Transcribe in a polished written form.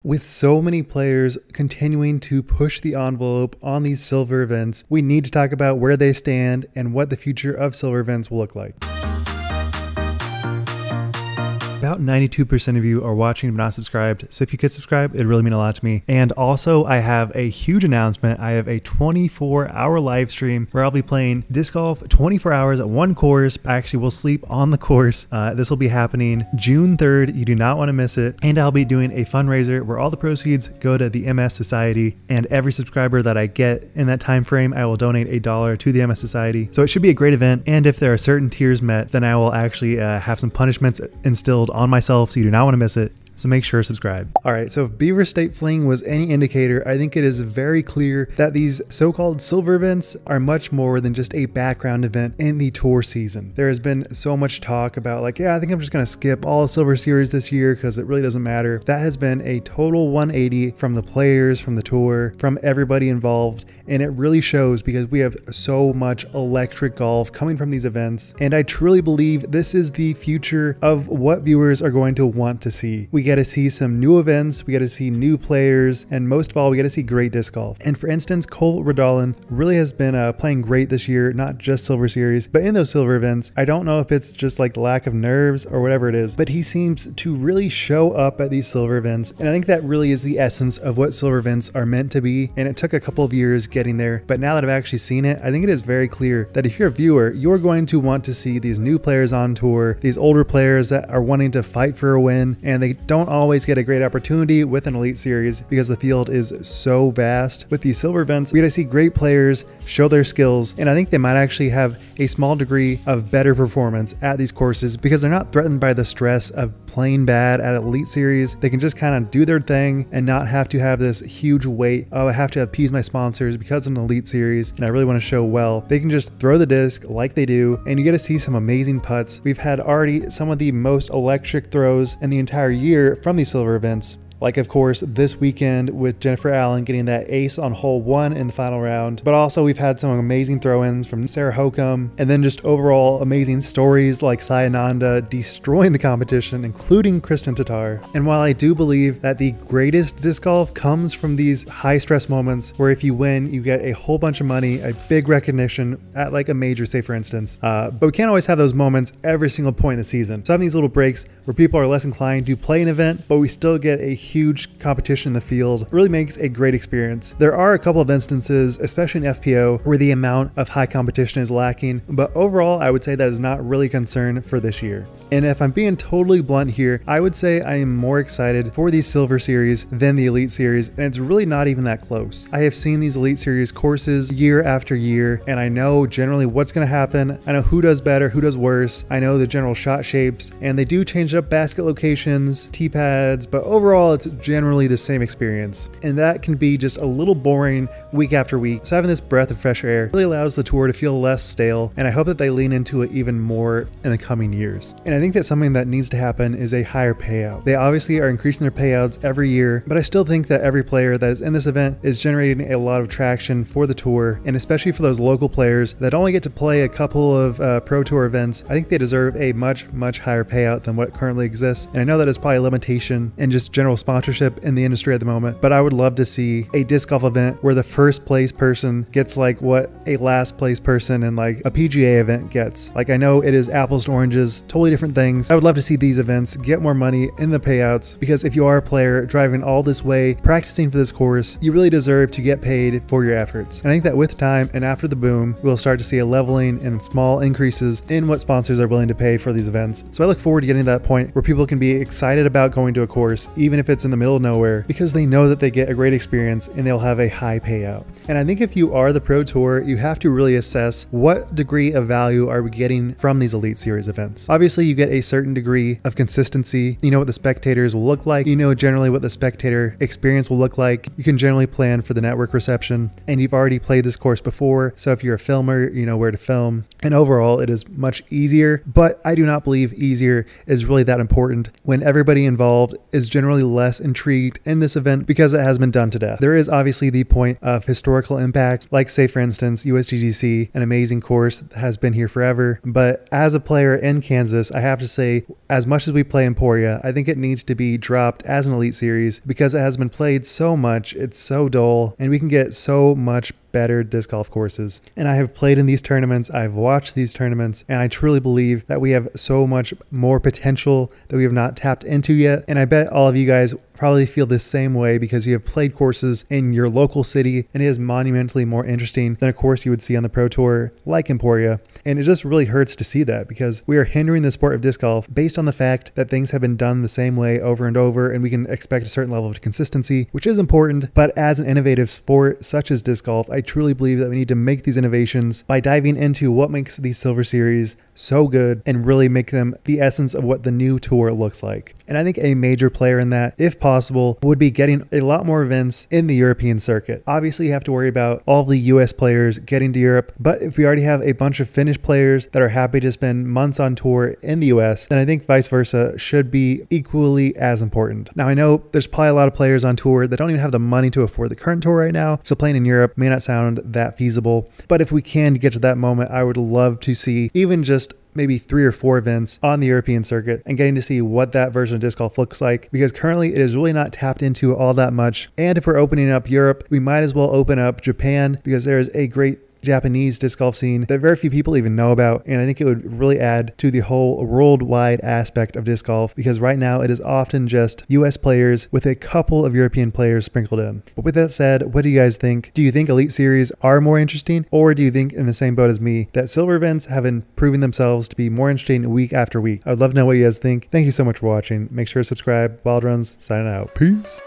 With so many players continuing to push the envelope on these silver events, we need to talk about where they stand and what the future of silver events will look like. About 92% of you are watching but not subscribed, so if you could subscribe, it'd really mean a lot to me. And also, I have a huge announcement. I have a 24-hour live stream where I'll be playing disc golf 24 hours at one course. I actually will sleep on the course. This will be happening June 3rd. You do not want to miss it. And I'll be doing a fundraiser where all the proceeds go to the MS Society, and every subscriber that I get in that time frame, I will donate $1 to the MS Society. So it should be a great event, and if there are certain tiers met, then I will actually have some punishments instilled on myself, so you do not want to miss it. So make sure to subscribe. All right, so if Beaver State Fling was any indicator, I think it is very clear that these so-called silver events are much more than just a background event in the tour season. There has been so much talk about like, yeah, I think I'm just gonna skip all the silver series this year because it really doesn't matter. That has been a total 180 from the players, from the tour, from everybody involved. And it really shows because we have so much electric golf coming from these events. And I truly believe this is the future of what viewers are going to want to see. We get to see some new events, we get to see new players, and most of all, we get to see great disc golf. And for instance, Cole Redolin really has been playing great this year, not just silver series, but in those silver events. I don't know if it's just like the lack of nerves or whatever it is, but he seems to really show up at these silver events. And I think that really is the essence of what silver events are meant to be. And it took a couple of years getting there, but now that I've actually seen it, I think it is very clear that if you're a viewer, you're going to want to see these new players on tour, these older players that are wanting to fight for a win, and they don't always get a great opportunity with an elite series because the field is so vast. With these silver events, we get to see great players show their skills, and I think they might actually have a small degree of better performance at these courses because they're not threatened by the stress of playing bad at elite series. They can just kind of do their thing and not have to have this huge weight, oh, I have to appease my sponsors because it's an elite series and I really want to show well. They can just throw the disc like they do, and you get to see some amazing putts. We've had already some of the most electric throws in the entire year from these silver events. Like, of course, this weekend with Jennifer Allen getting that ace on hole 1 in the final round. But also we've had some amazing throw-ins from Sarah Hokum, and then just overall amazing stories like Sayananda destroying the competition, including Kristen Tatar. And while I do believe that the greatest disc golf comes from these high-stress moments where if you win, you get a whole bunch of money, a big recognition at like a major, say for instance. But we can't always have those moments every single point in the season. So having these little breaks where people are less inclined to play an event, but we still get a huge competition in the field really makes a great experience. There are a couple of instances, especially in FPO, where the amount of high competition is lacking, but overall I would say that is not really a concern for this year. And if I'm being totally blunt here, I would say I am more excited for these silver series than the elite series, and it's really not even that close. I have seen these elite series courses year after year, and I know generally what's going to happen. I know who does better, who does worse. I know the general shot shapes, and they do change up basket locations, tee pads, but overall it's generally the same experience, and that can be just a little boring week after week. So having this breath of fresh air really allows the tour to feel less stale, and I hope that they lean into it even more in the coming years. And I think that something that needs to happen is a higher payout. They obviously are increasing their payouts every year, but I still think that every player that is in this event is generating a lot of traction for the tour, and especially for those local players that only get to play a couple of pro tour events. I think they deserve a much higher payout than what currently exists, and I know that is probably a limitation in just general sponsorship in the industry at the moment, but I would love to see a disc golf event where the first place person gets like what a last place person in like a PGA event gets. Like, I know it is apples to oranges, totally different things. I would love to see these events get more money in the payouts, because if you are a player driving all this way, practicing for this course, you really deserve to get paid for your efforts. And I think that with time and after the boom, we'll start to see a leveling and small increases in what sponsors are willing to pay for these events. So I look forward to getting to that point where people can be excited about going to a course, even if it's in the middle of nowhere, because they know that they get a great experience and they'll have a high payout. And I think if you are the pro tour, you have to really assess what degree of value are we getting from these elite series events. Obviously you get a certain degree of consistency. You know what the spectators will look like, you know generally what the spectator experience will look like. You can generally plan for the network reception, and you've already played this course before, so if you're a filmer, you know where to film. And overall it is much easier, but I do not believe easier is really that important when everybody involved is generally less intrigued in this event because it has been done to death. There is obviously the point of historical impact, like say for instance USGGC, an amazing course that has been here forever, but as a player in Kansas, I have to say, as much as we play Emporia, I think it needs to be dropped as an Elite Series because it has been played so much, it's so dull, and we can get so much better disc golf courses. And I have played in these tournaments, I've watched these tournaments, and I truly believe that we have so much more potential that we have not tapped into yet. And I bet all of you guys probably feel the same way because you have played courses in your local city and it is monumentally more interesting than a course you would see on the Pro Tour like Emporia. And it just really hurts to see that because we are hindering the sport of disc golf based on the fact that things have been done the same way over and over, and we can expect a certain level of consistency, which is important. But as an innovative sport such as disc golf, I truly believe that we need to make these innovations by diving into what makes these Silver Series so good and really make them the essence of what the new tour looks like. And I think a major player in that, if possible, would be getting a lot more events in the European circuit. Obviously, you have to worry about all the US players getting to Europe, but if we already have a bunch of Finnish players that are happy to spend months on tour in the US, then I think vice versa should be equally as important. Now, I know there's probably a lot of players on tour that don't even have the money to afford the current tour right now, so playing in Europe may not sound that feasible. But if we can get to that moment, I would love to see even just maybe 3 or 4 events on the European circuit and getting to see what that version of disc golf looks like, because currently it is really not tapped into all that much. And if we're opening up Europe, we might as well open up Japan because there is a great Japanese disc golf scene that very few people even know about, and I think it would really add to the whole worldwide aspect of disc golf because right now it is often just US players with a couple of European players sprinkled in. But with that said, what do you guys think? Do you think Elite Series are more interesting, or do you think, in the same boat as me, that silver events have been proving themselves to be more interesting week after week? I would love to know what you guys think. Thank you so much for watching. Make sure to subscribe. Wild Runs signing out. Peace.